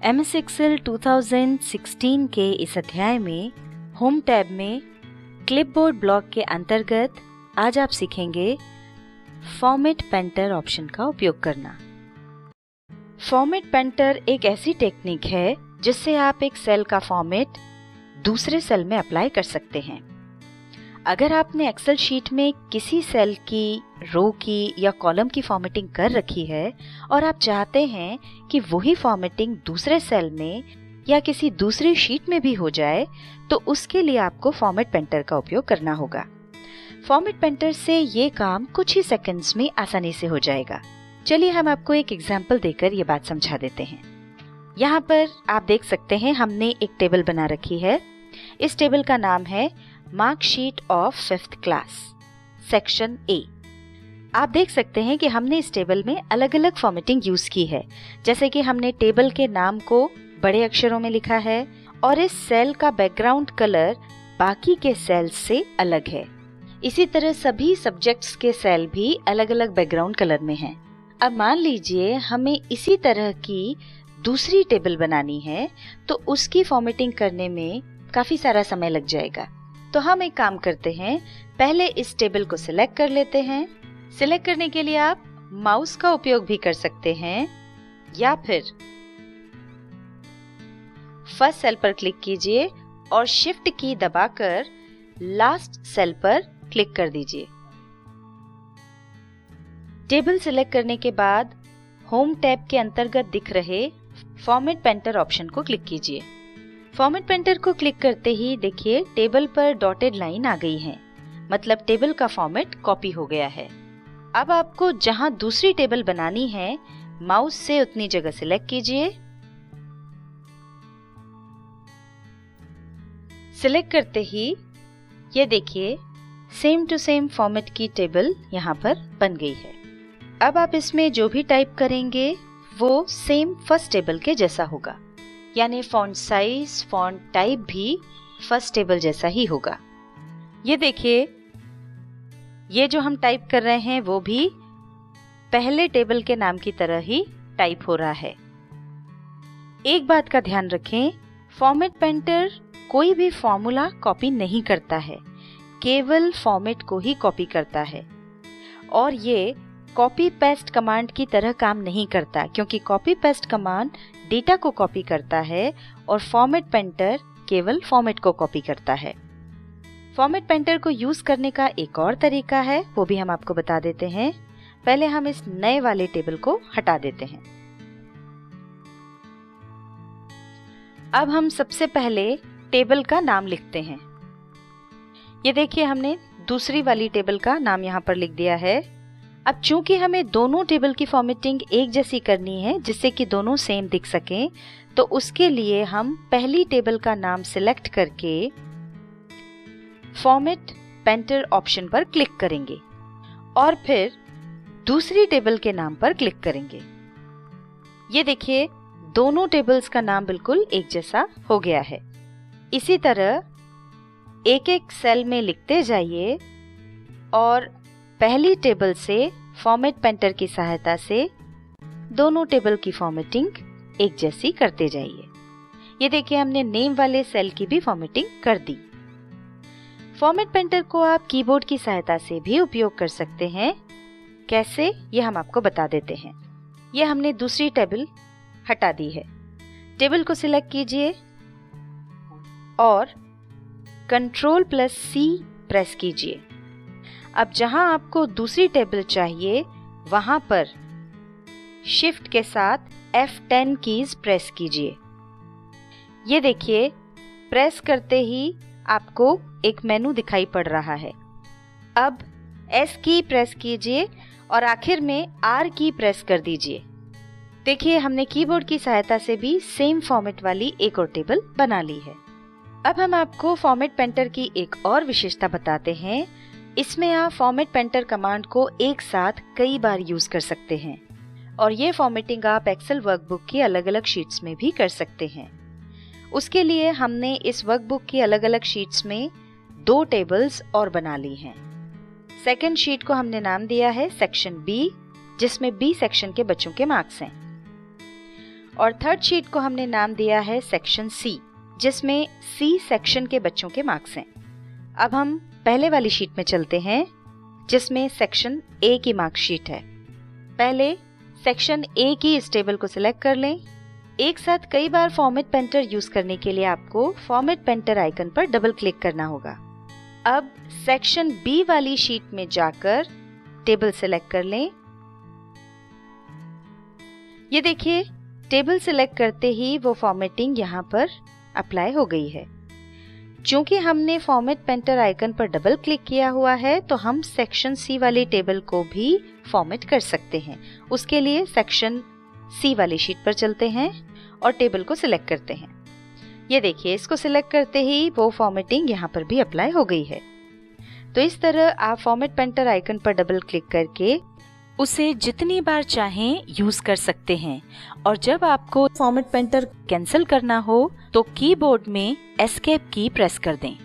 MS Excel 2016 के इस अध्याय में होम टैब में क्लिपबोर्ड ब्लॉक के अंतर्गत आज आप सीखेंगे फॉर्मेट पेंटर ऑप्शन का उपयोग करना। फॉर्मेट पेंटर एक ऐसी टेक्निक है जिससे आप एक सेल का फॉर्मेट दूसरे सेल में अप्लाई कर सकते हैं। अगर आपने एक्सेल शीट में किसी सेल की, रो की या कॉलम की फॉर्मेटिंग कर रखी है और आप चाहते हैं कि वही फॉर्मेटिंग दूसरे सेल में या किसी दूसरी शीट में भी हो जाए, तो उसके लिए आपको फॉर्मेट पेंटर का उपयोग करना होगा। फॉर्मेट पेंटर से ये काम कुछ ही सेकंड्स में आसानी से हो जाएगा। चलिए हम आपको एक एग्जाम्पल देकर ये बात समझा देते हैं। यहाँ पर आप देख सकते हैं हमने एक टेबल बना रखी है। इस टेबल का नाम है marksheet of 5th class section A. आप देख सकते हैं कि हमने इस टेबल में अलग अलग फॉर्मेटिंग यूज की है, जैसे कि हमने टेबल के नाम को बड़े अक्षरों में लिखा है और इस सेल का बैकग्राउंड कलर बाकी के सेल्स से अलग है। इसी तरह सभी सब्जेक्ट्स के सेल भी अलग अलग बैकग्राउंड कलर में हैं। अब मान लीजिए हमें इसी तरह की दूसरी टेबल बनानी है, तो उसकी फॉर्मेटिंग करने में काफी सारा समय लग जाएगा। तो हम एक काम करते हैं, पहले इस टेबल को सिलेक्ट कर लेते हैं। सिलेक्ट करने के लिए आप माउस का उपयोग भी कर सकते हैं या फिर फर्स्ट सेल पर क्लिक कीजिए और शिफ्ट की दबाकर लास्ट सेल पर क्लिक कर दीजिए। टेबल सिलेक्ट करने के बाद होम टैब के अंतर्गत दिख रहे फॉर्मेट पेंटर ऑप्शन को क्लिक कीजिए। फॉर्मेट पेंटर को क्लिक करते ही देखिए टेबल पर डॉटेड लाइन आ गई है, मतलब टेबल का फॉर्मेट कॉपी हो गया है। अब आपको जहां दूसरी टेबल बनानी है, माउस से उतनी जगह सिलेक्ट कीजिए। सिलेक्ट करते ही ये देखिए सेम टू सेम फॉर्मेट की टेबल यहाँ पर बन गई है। अब आप इसमें जो भी टाइप करेंगे वो सेम फर्स्ट टेबल के जैसा होगा, यानी फॉन्ट साइज, फॉन्ट टाइप भी फर्स्ट टेबल जैसा ही होगा। ये देखिए ये जो हम टाइप कर रहे हैं वो भी पहले टेबल के नाम की तरह ही टाइप हो रहा है। एक बात का ध्यान रखें, फॉर्मेट पेंटर कोई भी फॉर्मूला कॉपी नहीं करता है, केवल फॉर्मेट को ही कॉपी करता है। और ये कॉपी पेस्ट कमांड की तरह काम नहीं करता, क्योंकि कॉपी पेस्ट कमांड डेटा को कॉपी करता है और फॉर्मेट पेंटर केवल फॉर्मेट को कॉपी करता है। फॉर्मेट पेंटर को यूज करने का एक और तरीका है, वो भी हम आपको बता देते हैं। पहले हम इस नए वाले टेबल को हटा देते हैं। अब हम सबसे पहले टेबल का नाम लिखते हैं। ये देखिए हमने दूसरी वाली टेबल का नाम यहाँ पर लिख दिया है। अब चूंकि हमें दोनों टेबल की फॉर्मेटिंग एक जैसी करनी है, जिससे कि दोनों सेम दिख सकें, तो उसके लिए हम पहली टेबल का नाम सिलेक्ट करके फॉर्मेट पेंटर ऑप्शन पर क्लिक करेंगे और फिर दूसरी टेबल के नाम पर क्लिक करेंगे। ये देखिए दोनों टेबल्स का नाम बिल्कुल एक जैसा हो गया है। इसी तरह एक एक सेल में लिखते जाइए और पहली टेबल से फॉर्मेट पेंटर की सहायता से दोनों टेबल की फॉर्मेटिंग एक जैसी करते जाइए। ये देखिए हमने नेम वाले सेल की भी फॉर्मेटिंग कर दी। फॉर्मेट पेंटर को आप कीबोर्ड की सहायता से भी उपयोग कर सकते हैं। कैसे, ये हम आपको बता देते हैं। ये हमने दूसरी टेबल हटा दी है। टेबल को सिलेक्ट कीजिए और Ctrl+C प्रेस कीजिए। अब जहां आपको दूसरी टेबल चाहिए वहां पर शिफ्ट के साथ F10 कीज प्रेस कीजिए। ये देखिए प्रेस करते ही आपको एक मेनू दिखाई पड़ रहा है। अब S की प्रेस कीजिए और आखिर में R की प्रेस कर दीजिए। देखिए हमने कीबोर्ड की सहायता से भी सेम फॉर्मेट वाली एक और टेबल बना ली है। अब हम आपको फॉर्मेट पेंटर की एक और विशेषता बताते हैं। इसमें आप फॉर्मेट पेंटर कमांड को एक साथ कई बार यूज कर सकते हैं और ये फॉर्मेटिंग आप एक्सेल वर्कबुक की अलग अलग शीट्स में भी कर सकते हैं। उसके लिए हमने इस वर्कबुक की अलग अलग शीट्स में 2 टेबल्स और बना ली हैं। सेकंड शीट को हमने नाम दिया है सेक्शन बी, जिसमें बी सेक्शन के बच्चों के मार्क्स हैं। और थर्ड शीट को हमने नाम दिया है सेक्शन सी, जिसमें सी सेक्शन के बच्चों के मार्क्स हैं। अब हम पहले वाली शीट में चलते हैं, जिसमें सेक्शन ए की मार्कशीट है। पहले सेक्शन ए की इस टेबल को सिलेक्ट कर लें। एक साथ कई बार फॉर्मेट पेंटर यूज करने के लिए आपको फॉर्मेट पेंटर आइकन पर डबल क्लिक करना होगा। अब सेक्शन बी वाली शीट में जाकर टेबल सिलेक्ट कर लें। ये देखिए, टेबल सिलेक्ट करते ही वो फॉर्मेटिंग यहाँ पर अप्लाई हो गई है। चूंकि हमने फॉर्मेट पेंटर आइकन पर डबल क्लिक किया हुआ है, तो हम सेक्शन सी वाली टेबल को भी फॉर्मेट कर सकते हैं। उसके लिए सेक्शन सी वाली शीट पर चलते हैं और टेबल को सिलेक्ट करते हैं। ये देखिए, इसको सिलेक्ट करते ही वो फॉर्मेटिंग यहाँ पर भी अप्लाई हो गई है। तो इस तरह आप फॉर्मेट पेंटर आइकन पर डबल क्लिक करके उसे जितनी बार चाहें यूज कर सकते हैं। और जब आपको फॉर्मेट पेंटर कैंसिल करना हो तो कीबोर्ड में एस्केप की प्रेस कर दें।